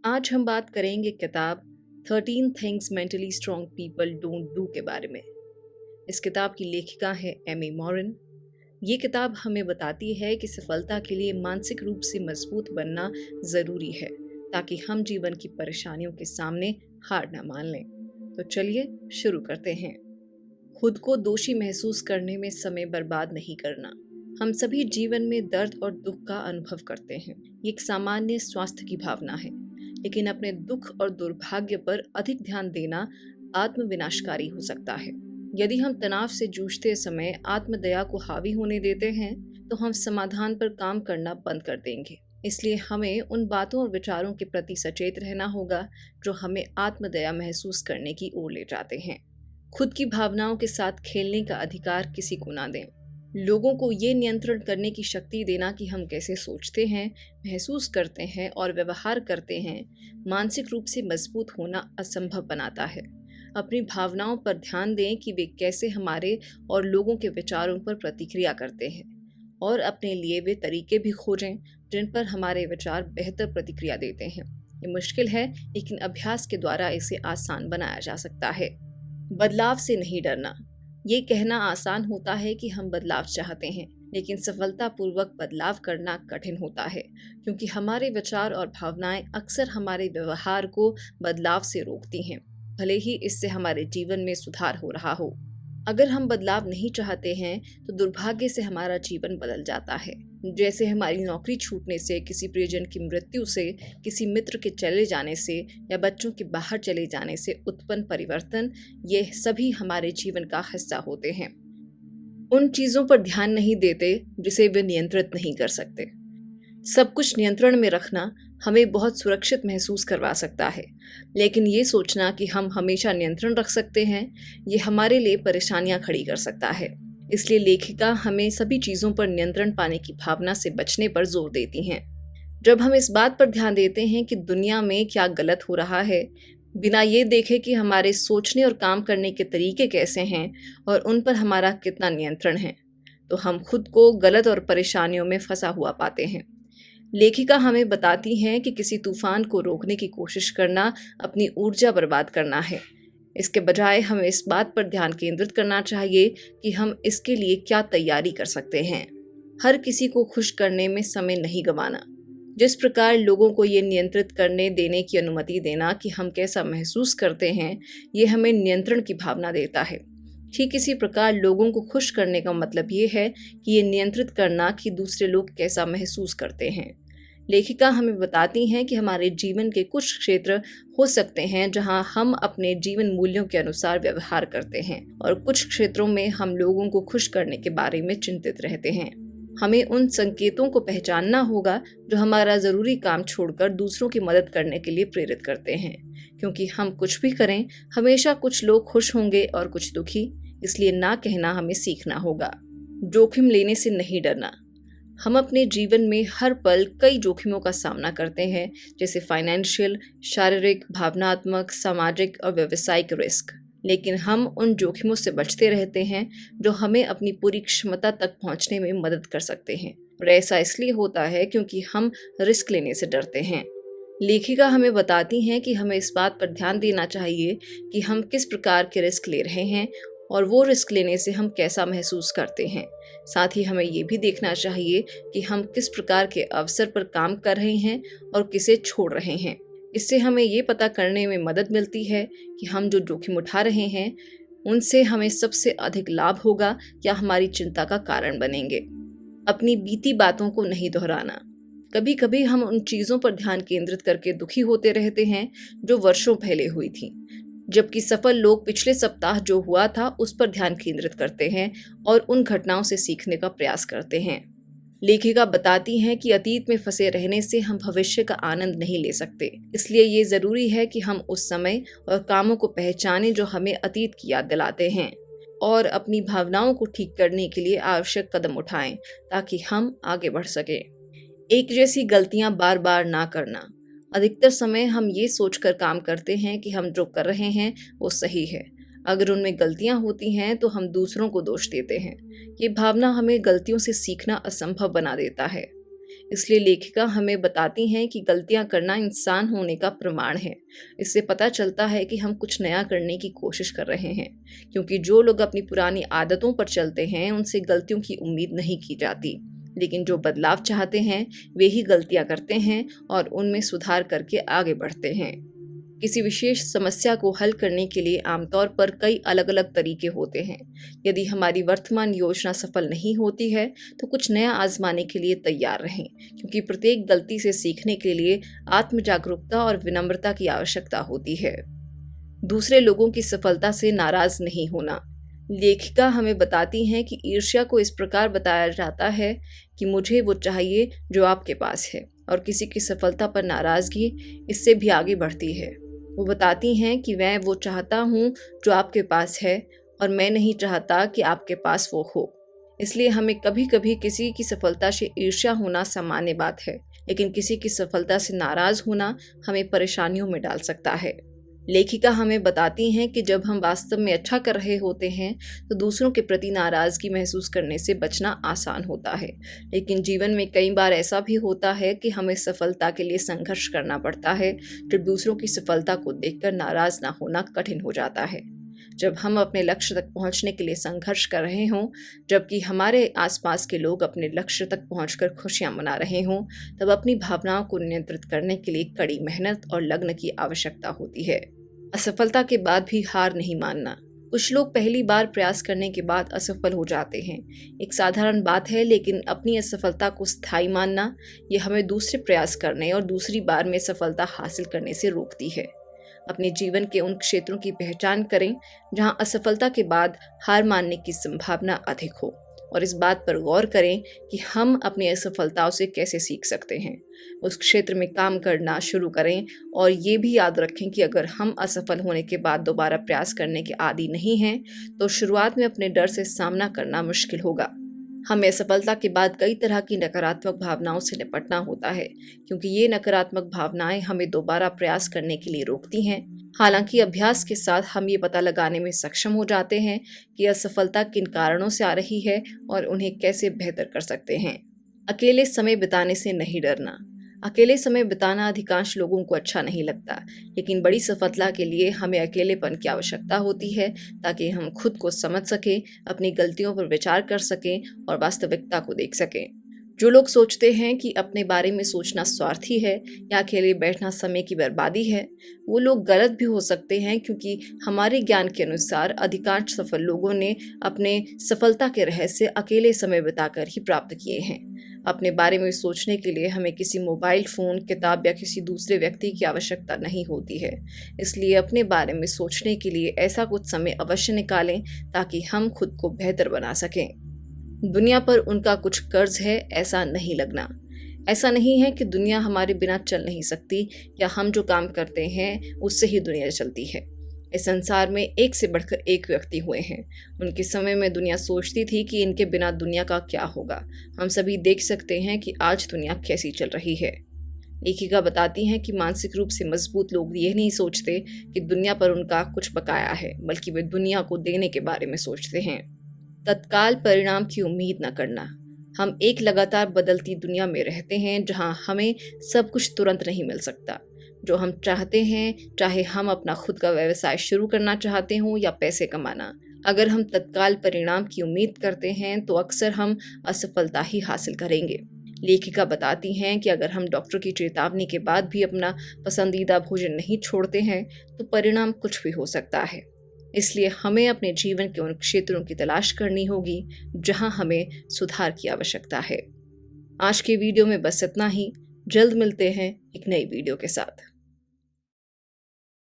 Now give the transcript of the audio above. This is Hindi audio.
आज हम बात करेंगे किताब 13 things mentally strong people don't do के बारे में। इस किताब की लेखिका है एमी मॉरन। ये किताब हमें बताती है कि सफलता के लिए मानसिक रूप से मजबूत बनना ज़रूरी है ताकि हम जीवन की परेशानियों के सामने हार न मान लें। तो चलिए शुरू करते हैं। खुद को दोषी महसूस करने में समय बर्बाद नहीं करना। हम सभी जीवन में दर्द और दुख का अनुभव करते हैं। ये एक सामान्य स्वास्थ्य की भावना है, लेकिन अपने दुख और दुर्भाग्य पर अधिक ध्यान देना आत्मविनाशकारी हो सकता है। यदि हम तनाव से जूझते समय आत्मदया को हावी होने देते हैं, तो हम समाधान पर काम करना बंद कर देंगे। इसलिए हमें उन बातों और विचारों के प्रति सचेत रहना होगा जो हमें आत्मदया महसूस करने की ओर ले जाते हैं। खुद की भावनाओं के साथ खेलने का अधिकार किसी को ना दें। लोगों को ये नियंत्रण करने की शक्ति देना कि हम कैसे सोचते हैं, महसूस करते हैं और व्यवहार करते हैं, मानसिक रूप से मजबूत होना असंभव बनाता है। अपनी भावनाओं पर ध्यान दें कि वे कैसे हमारे और लोगों के विचारों पर प्रतिक्रिया करते हैं, और अपने लिए वे तरीके भी खोजें जिन पर हमारे विचार बेहतर प्रतिक्रिया देते हैं। ये मुश्किल है, लेकिन अभ्यास के द्वारा इसे आसान बनाया जा सकता है। बदलाव से नहीं डरना। ये कहना आसान होता है कि हम बदलाव चाहते हैं, लेकिन सफलतापूर्वक बदलाव करना कठिन होता है, क्योंकि हमारे विचार और भावनाएं अक्सर हमारे व्यवहार को बदलाव से रोकती हैं, भले ही इससे हमारे जीवन में सुधार हो रहा हो। अगर हम बदलाव नहीं चाहते हैं, तो दुर्भाग्य से हमारा जीवन बदल जाता है। जैसे हमारी नौकरी छूटने से, किसी प्रियजन की मृत्यु से, किसी मित्र के चले जाने से या बच्चों के बाहर चले जाने से उत्पन्न परिवर्तन, ये सभी हमारे जीवन का हिस्सा होते हैं। उन चीजों पर ध्यान नहीं देते जिसे वे नियंत्रित नहीं कर सकते। सब कुछ नियंत्रण में रखना हमें बहुत सुरक्षित महसूस करवा सकता है, लेकिन ये सोचना कि हम हमेशा नियंत्रण रख सकते हैं, ये हमारे लिए परेशानियां खड़ी कर सकता है। इसलिए लेखिका हमें सभी चीज़ों पर नियंत्रण पाने की भावना से बचने पर जोर देती हैं। जब हम इस बात पर ध्यान देते हैं कि दुनिया में क्या गलत हो रहा है, बिना ये देखे कि हमारे सोचने और काम करने के तरीके कैसे हैं और उन पर हमारा कितना नियंत्रण है, तो हम खुद को गलत और परेशानियों में फंसा हुआ पाते हैं। लेखिका हमें बताती हैं कि किसी तूफान को रोकने की कोशिश करना अपनी ऊर्जा बर्बाद करना है। इसके बजाय हमें इस बात पर ध्यान केंद्रित करना चाहिए कि हम इसके लिए क्या तैयारी कर सकते हैं। हर किसी को खुश करने में समय नहीं गंवाना। जिस प्रकार लोगों को ये नियंत्रित करने देने की अनुमति देना कि हम कैसा महसूस करते हैं, ये हमें नियंत्रण की भावना देता है। ठीक इसी प्रकार लोगों को खुश करने का मतलब ये है कि ये नियंत्रित करना कि दूसरे लोग कैसा महसूस करते हैं। लेखिका हमें बताती हैं कि हमारे जीवन के कुछ क्षेत्र हो सकते हैं जहां हम अपने जीवन मूल्यों के अनुसार व्यवहार करते हैं, और कुछ क्षेत्रों में हम लोगों को खुश करने के बारे में चिंतित रहते हैं। हमें उन संकेतों को पहचानना होगा जो हमारा ज़रूरी काम छोड़कर दूसरों की मदद करने के लिए प्रेरित करते हैं, क्योंकि हम कुछ भी करें, हमेशा कुछ लोग खुश होंगे और कुछ दुखी। इसलिए ना कहना हमें सीखना होगा। जोखिम लेने से नहीं डरना। हम अपने जीवन में हर पल कई जोखिमों का सामना करते हैं, जैसे फाइनेंशियल, शारीरिक, भावनात्मक, सामाजिक और व्यावसायिक रिस्क। लेकिन हम उन जोखिमों से बचते रहते हैं जो हमें अपनी पूरी क्षमता तक पहुंचने में मदद कर सकते हैं, और ऐसा इसलिए होता है क्योंकि हम रिस्क लेने से डरते हैं। लेखिका हमें बताती हैं कि हमें इस बात पर ध्यान देना चाहिए कि हम किस प्रकार के रिस्क ले रहे हैं और वो रिस्क लेने से हम कैसा महसूस करते हैं। साथ ही हमें ये भी देखना चाहिए कि हम किस प्रकार के अवसर पर काम कर रहे हैं और किसे छोड़ रहे हैं। इससे हमें ये पता करने में मदद मिलती है कि हम जो जोखिम उठा रहे हैं उनसे हमें सबसे अधिक लाभ होगा या हमारी चिंता का कारण बनेंगे। अपनी बीती बातों को नहीं दोहराना। कभी कभी हम उन चीज़ों पर ध्यान केंद्रित करके दुखी होते रहते हैं जो वर्षों पहले हुई थी, जबकि सफल लोग पिछले सप्ताह जो हुआ था उस पर ध्यान केंद्रित करते हैं और उन घटनाओं से सीखने का प्रयास करते हैं। लेखिका बताती हैं कि अतीत में फंसे रहने से हम भविष्य का आनंद नहीं ले सकते। इसलिए ये जरूरी है कि हम उस समय और कामों को पहचानें जो हमें अतीत की याद दिलाते हैं, और अपनी भावनाओं को ठीक करने के लिए आवश्यक कदम उठाएं ताकि हम आगे बढ़ सकें। एक जैसी गलतियां बार बार ना करना। अधिकतर समय हम ये सोचकर काम करते हैं कि हम जो कर रहे हैं वो सही है। अगर उनमें गलतियां होती हैं तो हम दूसरों को दोष देते हैं। ये भावना हमें गलतियों से सीखना असंभव बना देता है। इसलिए लेखिका हमें बताती हैं कि गलतियां करना इंसान होने का प्रमाण है। इससे पता चलता है कि हम कुछ नया करने की कोशिश कर रहे हैं, क्योंकि जो लोग अपनी पुरानी आदतों पर चलते हैं उनसे गलतियों की उम्मीद नहीं की जाती, लेकिन जो बदलाव चाहते हैं वे ही गलतियां करते हैं और उनमें सुधार करके आगे बढ़ते हैं। किसी विशेष समस्या को हल करने के लिए आमतौर पर कई अलग अलग तरीके होते हैं। यदि हमारी वर्तमान योजना सफल नहीं होती है तो कुछ नया आजमाने के लिए तैयार रहें, क्योंकि प्रत्येक गलती से सीखने के लिए आत्म जागरूकता और विनम्रता की आवश्यकता होती है। दूसरे लोगों की सफलता से नाराज नहीं होना। लेखिका हमें बताती हैं कि ईर्ष्या को इस प्रकार बताया जाता है कि मुझे वो चाहिए जो आपके पास है, और किसी की सफलता पर नाराजगी इससे भी आगे बढ़ती है। वो बताती हैं कि मैं वो चाहता हूँ जो आपके पास है, और मैं नहीं चाहता कि आपके पास वो हो। इसलिए हमें कभी कभी किसी की सफलता से ईर्ष्या होना सामान्य बात है, लेकिन किसी की सफलता से नाराज होना हमें परेशानियों में डाल सकता है। लेखिका हमें बताती हैं कि जब हम वास्तव में अच्छा कर रहे होते हैं तो दूसरों के प्रति नाराजगी महसूस करने से बचना आसान होता है, लेकिन जीवन में कई बार ऐसा भी होता है कि हमें सफलता के लिए संघर्ष करना पड़ता है, जब दूसरों की सफलता को देखकर नाराज ना होना कठिन हो जाता है। जब हम अपने लक्ष्य तक पहुंचने के लिए संघर्ष कर रहे हों, जबकि हमारे आसपास के लोग अपने लक्ष्य तक पहुंचकर खुशियां मना रहे हों, तब अपनी भावनाओं को नियंत्रित करने के लिए कड़ी मेहनत और लगन की आवश्यकता होती है। असफलता के बाद भी हार नहीं मानना। कुछ लोग पहली बार प्रयास करने के बाद असफल हो जाते हैं। एक साधारण बात है, लेकिन अपनी असफलता को स्थायी मानना ये हमें दूसरे प्रयास करने और दूसरी बार में सफलता हासिल करने से रोकती है। अपने जीवन के उन क्षेत्रों की पहचान करें जहां असफलता के बाद हार मानने की संभावना अधिक हो, और इस बात पर गौर करें कि हम अपनी असफलताओं से कैसे सीख सकते हैं। उस क्षेत्र में काम करना शुरू करें, और ये भी याद रखें कि अगर हम असफल होने के बाद दोबारा प्रयास करने के आदी नहीं हैं, तो शुरुआत में अपने डर से सामना करना मुश्किल होगा। हमें असफलता के बाद कई तरह की नकारात्मक भावनाओं से निपटना होता है, क्योंकि ये नकारात्मक भावनाएं हमें दोबारा प्रयास करने के लिए रोकती हैं। हालांकि अभ्यास के साथ हम ये पता लगाने में सक्षम हो जाते हैं कि असफलता किन कारणों से आ रही है और उन्हें कैसे बेहतर कर सकते हैं। अकेले समय बिताने से नहीं डरना। अकेले समय बिताना अधिकांश लोगों को अच्छा नहीं लगता, लेकिन बड़ी सफलता के लिए हमें अकेलेपन की आवश्यकता होती है, ताकि हम खुद को समझ सकें, अपनी गलतियों पर विचार कर सकें और वास्तविकता को देख सकें। जो लोग सोचते हैं कि अपने बारे में सोचना स्वार्थी है या अकेले बैठना समय की बर्बादी है, वो लोग गलत भी हो सकते हैं, क्योंकि हमारे ज्ञान के अनुसार अधिकांश सफल लोगों ने अपने सफलता के रहस्य अकेले समय बिताकर ही प्राप्त किए हैं। अपने बारे में सोचने के लिए हमें किसी मोबाइल फ़ोन, किताब या किसी दूसरे व्यक्ति की आवश्यकता नहीं होती है। इसलिए अपने बारे में सोचने के लिए ऐसा कुछ समय अवश्य निकालें ताकि हम खुद को बेहतर बना सकें। दुनिया पर उनका कुछ कर्ज है, ऐसा नहीं लगना। ऐसा नहीं है कि दुनिया हमारे बिना चल नहीं सकती, या हम जो काम करते हैं उससे ही दुनिया चलती है। इस संसार में एक से बढ़कर एक व्यक्ति हुए हैं। उनके समय में दुनिया सोचती थी कि इनके बिना दुनिया का क्या होगा। हम सभी देख सकते हैं कि आज दुनिया कैसी चल रही है। लेखिका बताती हैं कि मानसिक रूप से मजबूत लोग ये नहीं सोचते कि दुनिया पर उनका कुछ बकाया है, बल्कि वे दुनिया को देने के बारे में सोचते हैं। तत्काल परिणाम की उम्मीद न करना। हम एक लगातार बदलती दुनिया में रहते हैं, जहां हमें सब कुछ तुरंत नहीं मिल सकता जो हम चाहते हैं, चाहे हम अपना खुद का व्यवसाय शुरू करना चाहते हों या पैसे कमाना। अगर हम तत्काल परिणाम की उम्मीद करते हैं तो अक्सर हम असफलता ही हासिल करेंगे। लेखिका बताती हैं कि अगर हम डॉक्टर की चेतावनी के बाद भी अपना पसंदीदा भोजन नहीं छोड़ते हैं तो परिणाम कुछ भी हो सकता है। इसलिए हमें अपने जीवन के उन क्षेत्रों की तलाश करनी होगी जहां हमें सुधार की आवश्यकता है। आज के वीडियो में बस इतना ही। जल्द मिलते हैं एक नई वीडियो के साथ।